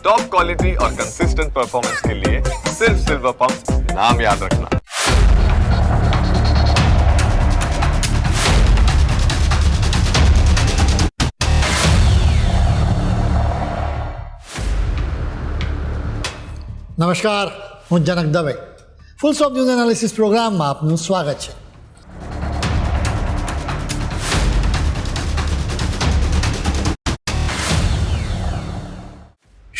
Top quality और consistent performance के लिए सिर्फ सिल्वर पंप नाम याद रखना। નમસ્કાર, હું Janak Dave. Full stop news analysis પ્રોગ્રામમાં આપનું સ્વાગત છે.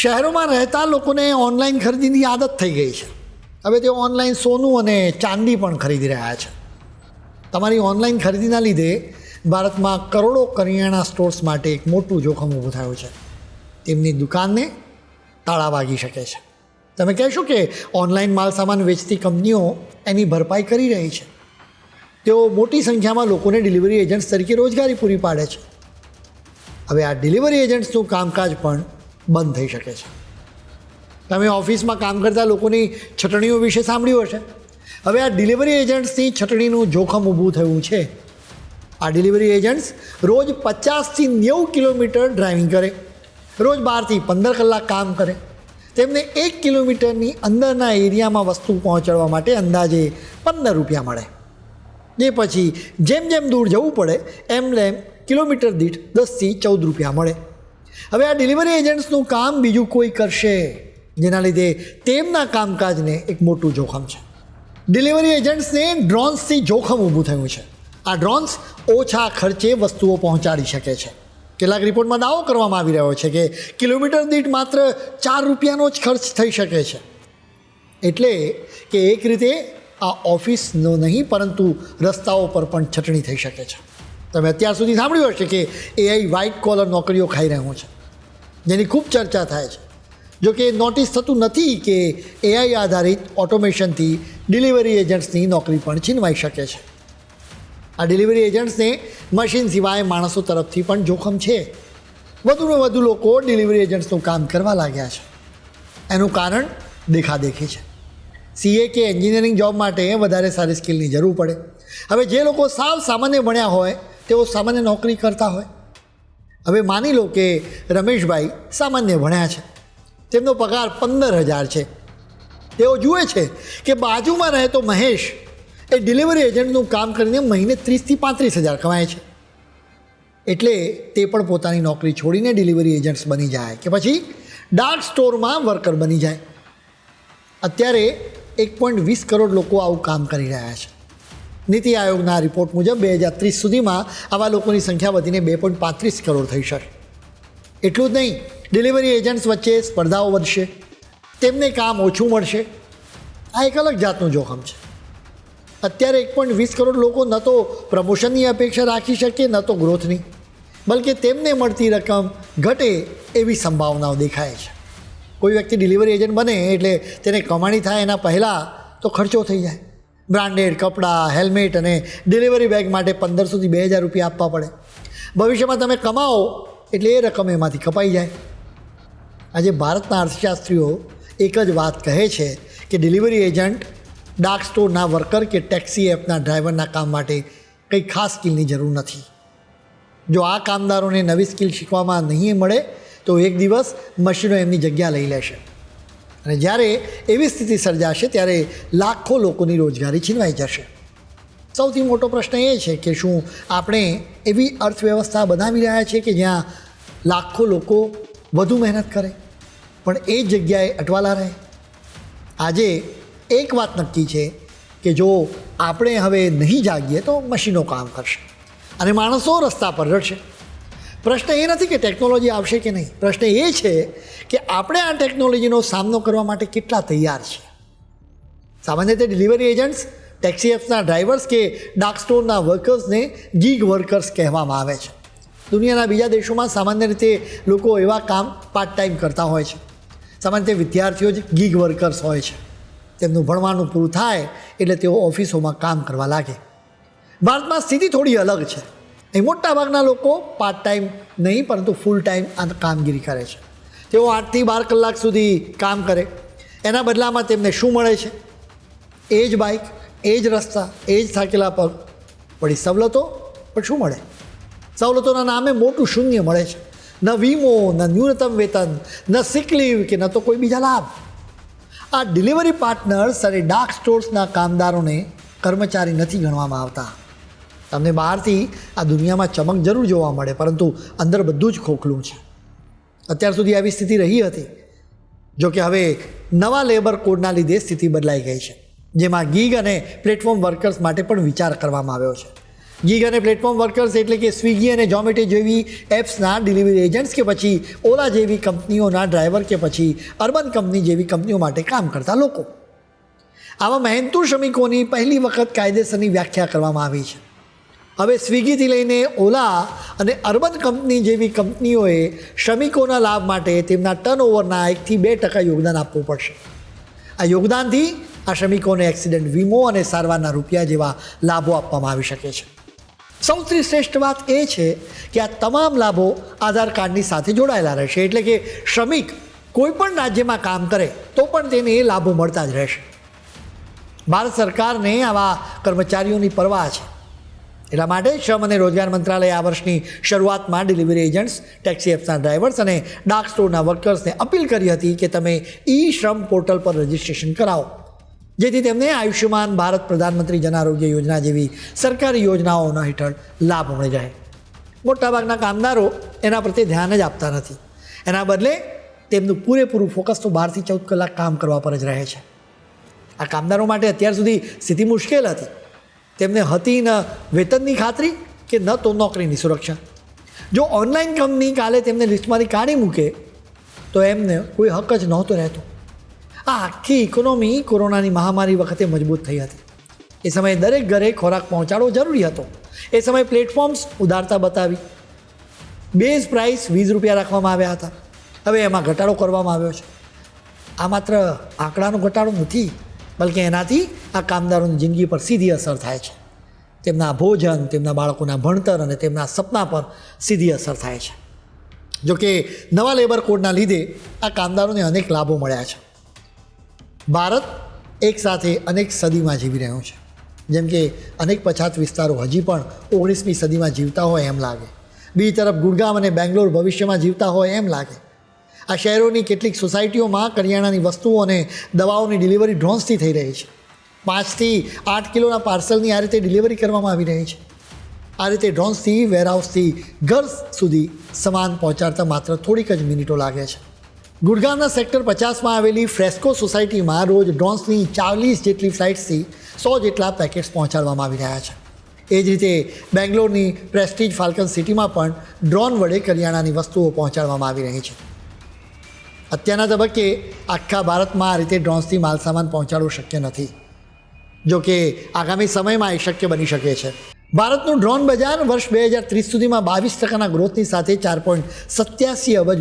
શહેરોમાં રહેતા લોકોને ઓનલાઈન ખરીદીની આદત થઈ ગઈ છે. હવે તેઓ ઓનલાઈન સોનું અને ચાંદી પણ ખરીદી રહ્યા છે. તમારી ઓનલાઈન ખરીદીના લીધે ભારતમાં કરોડો કરિયાણા સ્ટોર્સ માટે એક મોટું જોખમ ઊભું થયું છે. તેમની દુકાનને તાળા વાગી શકે છે. તમે કહેશો કે ઓનલાઈન માલ સામાન વેચતી કંપનીઓ એની ભરપાઈ કરી રહી છે. તેઓ મોટી સંખ્યામાં લોકોને ડિલિવરી એજન્ટ્સ તરીકે રોજગારી પૂરી પાડે છે. હવે આ ડિલિવરી એજન્ટ્સનું કામકાજ પણ બંધ થઈ શકે છે. તમે ઓફિસમાં કામ કરતા લોકોની છટણીઓ વિશે સાંભળ્યું હશે. હવે આ ડિલિવરી એજન્ટ્સની છટણીનું જોખમ ઊભું થયું છે. આ ડિલિવરી એજન્ટ્સ રોજ 50થી 90 કિલોમીટર ડ્રાઇવિંગ કરે, રોજ 12થી 15 કલાક કામ કરે. તેમને 1 કિલોમીટરની અંદરના એરિયામાં વસ્તુ પહોંચાડવા માટે અંદાજે 15 રૂપિયા મળે. જે પછી જેમ જેમ દૂર જવું પડે એમ કિલોમીટર દીઠ 10થી 14 રૂપિયા મળે. હવે આ ડિલિવરી એજન્ટ્સનું કામ બીજું કોઈ કરશે, જેના લીધે તેમના કામકાજને એક મોટું જોખમ છે. ડિલિવરી એજન્ટ્સને ડ્રોન્સથી જોખમ ઊભું થયું છે. આ ડ્રોન્સ ઓછા ખર્ચે વસ્તુઓ પહોંચાડી શકે છે. કેટલાક રિપોર્ટમાં દાવો કરવામાં આવી રહ્યો છે કે કિલોમીટર દીઠ માત્ર 4 રૂપિયાનો જ ખર્ચ થઈ શકે છે. એટલે કે એક રીતે આ ઓફિસનો નહીં પરંતુ રસ્તાઓ પર પણ છટણી થઈ શકે છે. તમે અત્યાર સુધી સાંભળ્યું હશે કે એઆઈ વ્હાઇટ કોલર નોકરીઓ ખાઈ રહ્યું છે, જેની ખૂબ ચર્ચા થાય છે. જો કે નોટિસ થતું નથી કે એઆઈ આધારિત ઓટોમેશનથી ડિલિવરી એજન્ટ્સની નોકરી પણ છીનવાઈ શકે છે. આ ડિલિવરી એજન્ટ્સને મશીન સિવાય માણસો તરફથી પણ જોખમ છે. વધુને વધુ લોકો ડિલિવરી એજન્ટ્સનું કામ કરવા લાગ્યા છે. એનું કારણ દેખાદેખી છે. સીએ કે એન્જિનિયરિંગ જોબ માટે વધારે સારી સ્કિલની જરૂર પડે. હવે જે લોકો સાવ સામાન્ય ભણ્યા હોય તેઓ સામાન્ય નોકરી કરતા હોય. હવે માની લો કે રમેશભાઈ સામાન્ય ભણ્યા છે, તેમનો પગાર 15,000 છે. તેઓ જુએ છે કે બાજુમાં રહેતો મહેશ એ ડિલિવરી એજન્ટનું કામ કરીને મહિને 30,000થી 35,000 કમાય છે. એટલે તે પણ પોતાની નોકરી છોડીને ડિલિવરી એજન્ટ્સ બની જાય કે પછી ડાર્ક સ્ટોરમાં વર્કર બની જાય. અત્યારે 1.20 કરોડ લોકો આવું કામ કરી રહ્યા છે. નીતિ આયોગના રિપોર્ટ મુજબ 2030 સુધીમાં આવા લોકોની સંખ્યા વધીને 2.35 કરોડ થઈ શકે. એટલું જ નહીં, ડિલિવરી એજન્ટ્સ વચ્ચે સ્પર્ધાઓ વધશે, તેમને કામ ઓછું મળશે. આ એક અલગ જાતનું જોખમ છે. અત્યારે 1.20 કરોડ લોકો ન તો પ્રમોશનની અપેક્ષા રાખી શકે ન તો ગ્રોથની, બલકે તેમને મળતી રકમ ઘટે એવી સંભાવનાઓ દેખાય છે. કોઈ વ્યક્તિ ડિલિવરી એજન્ટ બને એટલે તેને કમાણી થાય એના પહેલાં તો ખર્ચો થઈ જાય. બ્રાન્ડેડ કપડાં, હેલ્મેટ અને ડિલિવરી બેગ માટે 1,500થી 2,000 રૂપિયા આપવા પડે. ભવિષ્યમાં તમે કમાઓ એટલે એ રકમ એમાંથી કપાઈ જાય. આજે ભારતના અર્થશાસ્ત્રીઓ એક જ વાત કહે છે કે ડિલિવરી એજન્ટ, ડાર્ક સ્ટોરના વર્કર કે ટેક્સી એપના ડ્રાઈવરના કામ માટે કંઈ ખાસ સ્કિલની જરૂર નથી. જો આ કામદારોને નવી સ્કિલ શીખવામાં નહીં મળે તો એક દિવસ મશીનો એમની જગ્યા લઈ લેશે. અને જ્યારે એવી સ્થિતિ સર્જાશે ત્યારે લાખો લોકોની રોજગારી છીનવાઈ જશે. સૌથી મોટો પ્રશ્ન એ છે કે શું આપણે એવી અર્થવ્યવસ્થા બનાવી રહ્યા છીએ કે જ્યાં લાખો લોકો વધુ મહેનત કરે પણ એ જ જગ્યાએ અટવાલા રહે? આજે એક વાત નક્કી છે કે જો આપણે હવે નહીં જાગીએ તો મશીનો કામ કરશે અને માણસો રસ્તા પર રડશે. પ્રશ્ન એ નથી કે ટેકનોલોજી આવશે કે નહીં, પ્રશ્ન એ છે કે આપણે આ ટેકનોલોજીનો સામનો કરવા માટે કેટલા તૈયાર છીએ. સામાન્ય રીતે ડિલિવરી એજન્ટ્સ, ટેક્સી એપ્સના ડ્રાઈવર્સ કે ડાર્ક સ્ટોરના વર્કર્સને ગીગ વર્કર્સ કહેવામાં આવે છે. દુનિયાના બીજા દેશોમાં સામાન્ય રીતે લોકો એવા કામ પાર્ટ ટાઈમ કરતા હોય છે. સામાન્ય રીતે વિદ્યાર્થીઓ જ ગીગ વર્કર્સ હોય છે. તેમનું ભણવાનું પૂરું થાય એટલે તેઓ ઓફિસોમાં કામ કરવા લાગે. ભારતમાં સ્થિતિ થોડી અલગ છે. અહીં મોટાભાગના લોકો પાર્ટ ટાઈમ નહીં પરંતુ ફૂલ ટાઈમ આ કામગીરી કરે છે. તેઓ 8થી 12 કલાક સુધી કામ કરે. એના બદલામાં તેમને શું મળે છે? એ જ બાઇક, એ જ રસ્તા, એ જ થાકેલા પગ. વળી સવલતો પણ શું મળે? સવલતોના નામે મોટું શૂન્ય મળે છે. ન વીમો, ન ન્યૂનતમ વેતન, ન સિક લીવ કે ન તો કોઈ બીજા લાભ. આ ડિલિવરી પાર્ટનર્સ અને ડાર્ક સ્ટોર્સના કામદારોને કર્મચારી નથી ગણવામાં આવતા. તમને બહારથી આ દુનિયામાં ચમક જરૂર જોવા મળે, પરંતુ અંદર બધું જ ખોખલું છે. અત્યાર સુધી આવી સ્થિતિ રહી હતી, જો કે હવે નવા લેબર કોડના લીધે સ્થિતિ બદલાઈ ગઈ છે, જેમાં ગીગ અને પ્લેટફોર્મ વર્કર્સ માટે પણ વિચાર કરવામાં આવ્યો છે. ગીગ અને પ્લેટફોર્મ વર્કર્સ એટલે કે સ્વિગી અને ઝોમેટો જેવી એપ્સના ડિલિવરી એજન્ટ્સ કે પછી ઓલા જેવી કંપનીઓના ડ્રાઈવર કે પછી અર્બન કંપની જેવી કંપનીઓ માટે કામ કરતા લોકો. આવા મહેનતુ શ્રમિકોની પહેલી વખત કાયદેસરની વ્યાખ્યા કરવામાં આવી છે. હવે સ્વિગીથી લઈને ઓલા અને અર્બન કંપની જેવી કંપનીઓએ શ્રમિકોના લાભ માટે તેમના ટર્નઓવરના 1 થી 2% યોગદાન આપવું પડશે. આ યોગદાનથી આ શ્રમિકોને એક્સિડન્ટ વીમો અને સારવારના રૂપિયા જેવા લાભો આપવામાં આવી શકે છે. સૌથી શ્રેષ્ઠ વાત એ છે કે આ તમામ લાભો આધાર કાર્ડની સાથે જોડાયેલા રહેશે, એટલે કે શ્રમિક કોઈ પણ રાજ્યમાં કામ કરે તો પણ તેને એ લાભો મળતા જ રહેશે. ભારત સરકારને આવા કર્મચારીઓની પરવા છે. એટલા માટે શ્રમ અને રોજગાર મંત્રાલયે આ વર્ષની શરૂઆતમાં ડિલિવરી એજન્ટ્સ, ટેક્સી એપ્સના ડ્રાઈવર્સ અને ડાર્ક સ્ટોરના વર્કર્સને અપીલ કરી હતી કે તમે શ્રમ પોર્ટલ પર રજિસ્ટ્રેશન કરાવો, જેથી તેમને આયુષ્યમાન ભારત, પ્રધાનમંત્રી જન આરોગ્ય યોજના જેવી સરકારી યોજનાઓના હેઠળ લાભ મળી રહે. મોટાભાગના કામદારો એના પ્રત્યે ધ્યાન જ આપતા નથી. એના બદલે તેમનું પૂરેપૂરું ફોકસ તો 12 થી 14 કલાક કામ કરવા પર જ રહે છે. આ કામદારો માટે અત્યાર સુધી સ્થિતિ મુશ્કેલ હતી. તેમને હતી ન વેતનની ખાતરી કે ન તો નોકરીની સુરક્ષા. જો ઓનલાઈન કંપની કાલે તેમને લિસ્ટમાંથી કાઢી મૂકે તો એમને કોઈ હક જ નહોતો રહેતો. આ આખી ઇકોનોમી કોરોનાની મહામારી વખતે મજબૂત થઈ હતી. એ સમયે દરેક ઘરે ખોરાક પહોંચાડવો જરૂરી હતો. એ સમયે પ્લેટફોર્મ્સ ઉદારતા બતાવી. બેઝ પ્રાઇસ 20 રૂપિયા રાખવામાં આવ્યા હતા. હવે એમાં ઘટાડો કરવામાં આવ્યો છે. આ માત્ર આંકડાનો ઘટાડો નથી, બલકે એનાથી આ કામદારોની જિંદગી પર સીધી અસર થાય છે. તેમના ભોજન, તેમના બાળકોના ભણતર અને તેમના સપના પર સીધી અસર થાય છે. જોકે નવા લેબર કોડના લીધે આ કામદારોને અનેક લાભો મળ્યા છે. ભારત એક સાથે અનેક સદીમાં જીવી રહ્યું છે. જેમ કે અનેક પછાત વિસ્તારો હજી પણ 19મી સદીમાં જીવતા હોય એમ લાગે. બીજી તરફ ગુડગામ અને બેંગ્લોર ભવિષ્યમાં જીવતા હોય એમ લાગે. આ શહેરોની કેટલીક સોસાયટીઓમાં કરિયાણાની વસ્તુઓ અને દવાઓની ડિલિવરી ડ્રોન્સથી થઈ રહી છે. 5 થી 8 કિલોના પાર્સલની આ રીતે ડિલિવરી કરવામાં આવી રહી છે. આ રીતે ડ્રોન્સથી વેરહાઉસથી ઘર સુધી સામાન પહોંચાડતા માત્ર થોડીક જ મિનિટો લાગે છે. ગુડગામના સેક્ટર 50માં આવેલી ફ્રેસ્કો સોસાયટીમાં રોજ ડ્રોન્સની 40 જેટલી ફ્લાઇટ્સથી 100 જેટલા પેકેટ્સ પહોંચાડવામાં આવી રહ્યા છે. એ જ રીતે બેંગ્લોરની પ્રેસ્ટીજ ફાલ્કન સિટીમાં પણ ડ્રોન વડે કરિયાણાની વસ્તુઓ પહોંચાડવામાં આવી રહી છે. અત્યારના તબક્કે આખા ભારતમાં આ રીતે ડ્રોન્સથી માલસામાન પહોંચાડવું શક્ય નથી. જો કે આગામી સમયમાં એ શક્ય બની શકે છે. ભારતનું ડ્રોન બજાર વર્ષ 2030 સુધીમાં 22% ગ્રોથની સાથે $4.87 અબજ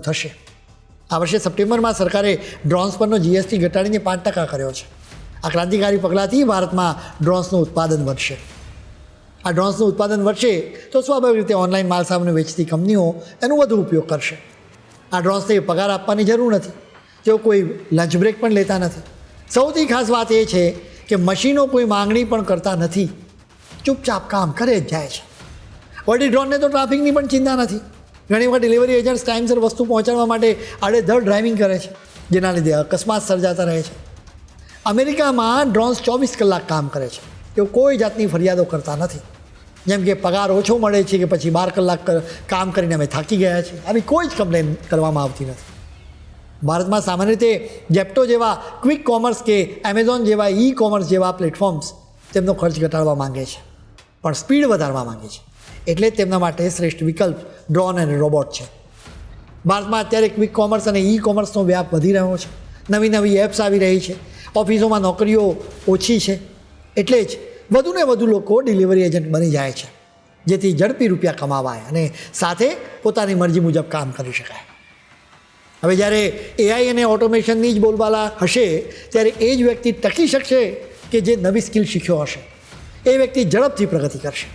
થશે. આ વર્ષે સપ્ટેમ્બરમાં સરકારે ડ્રોન્સ પરનો જીએસટી ઘટાડીને 5% કર્યો છે. આ ક્રાંતિકારી પગલાંથી ભારતમાં ડ્રોન્સનું ઉત્પાદન વધશે. આ ડ્રોન્સનું ઉત્પાદન વધશે તો સ્વાભાવિક રીતે ઓનલાઈન માલસામાન વેચતી કંપનીઓ એનો વધુ ઉપયોગ કરશે. આ ડ્રોન્સને પગાર આપવાની જરૂર નથી. તેઓ કોઈ લંચ બ્રેક પણ લેતા નથી. સૌથી ખાસ વાત એ છે કે મશીનો કોઈ માંગણી પણ કરતા નથી, ચૂપચાપ કામ કરે જ જાય છે. વળી ડ્રોનને તો ટ્રાફિકની પણ ચિંતા નથી. ઘણી વખત ડિલિવરી એજન્ટ્સ ટાઈમસર વસ્તુ પહોંચાડવા માટે આડેધડ ડ્રાઇવિંગ કરે છે, જેના લીધે અકસ્માત સર્જાતા રહે છે. અમેરિકામાં ડ્રોન્સ 24 કલાક કામ કરે છે. તેઓ કોઈ જાતની ફરિયાદો કરતા નથી, જેમ કે પગાર ઓછો મળે છે કે પછી 12 કલાક કામ કરીને અમે થાકી ગયા છીએ, આવી કોઈ જ કમ્પ્લેન કરવામાં આવતી નથી. ભારતમાં સામાન્ય રીતે જેપ્ટો જેવા ક્વિક કોમર્સ કે એમેઝોન જેવા કોમર્સ જેવા પ્લેટફોર્મ્સ તેમનો ખર્ચ ઘટાડવા માંગે છે, પણ સ્પીડ વધારવા માંગે છે. એટલે જ તેમના માટે શ્રેષ્ઠ વિકલ્પ ડ્રોન અને રોબોટ છે. ભારતમાં અત્યારે ક્વિક કોમર્સ અને કોમર્સનો વ્યાપ વધી રહ્યો છે. નવી નવી એપ્સ આવી રહી છે. ઓફિસોમાં નોકરીઓ ઓછી છે, એટલે જ વધુને વધુ લોકો ડિલિવરી એજન્ટ બની જાય છે, જેથી ઝડપી રૂપિયા કમાવાય અને સાથે પોતાની મરજી મુજબ કામ કરી શકાય. હવે જ્યારે એઆઈ અને ઓટોમેશનની જ બોલબાલા હશે, ત્યારે એ જ વ્યક્તિ ટકી શકશે કે જે નવી સ્કિલ શીખ્યો હશે. એ વ્યક્તિ ઝડપથી પ્રગતિ કરશે.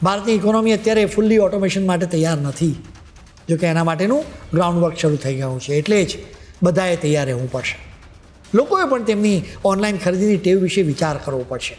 ભારતની ઇકોનોમી અત્યારે ફૂલ્લી ઓટોમેશન માટે તૈયાર નથી. જોકે એના માટેનું ગ્રાઉન્ડવર્ક શરૂ થઈ ગયું છે, એટલે જ બધાએ તૈયાર રહેવું પડશે. લોકોએ પણ તેમની ઓનલાઈન ખરીદીની ટેવ વિશે વિચાર કરવો પડશે.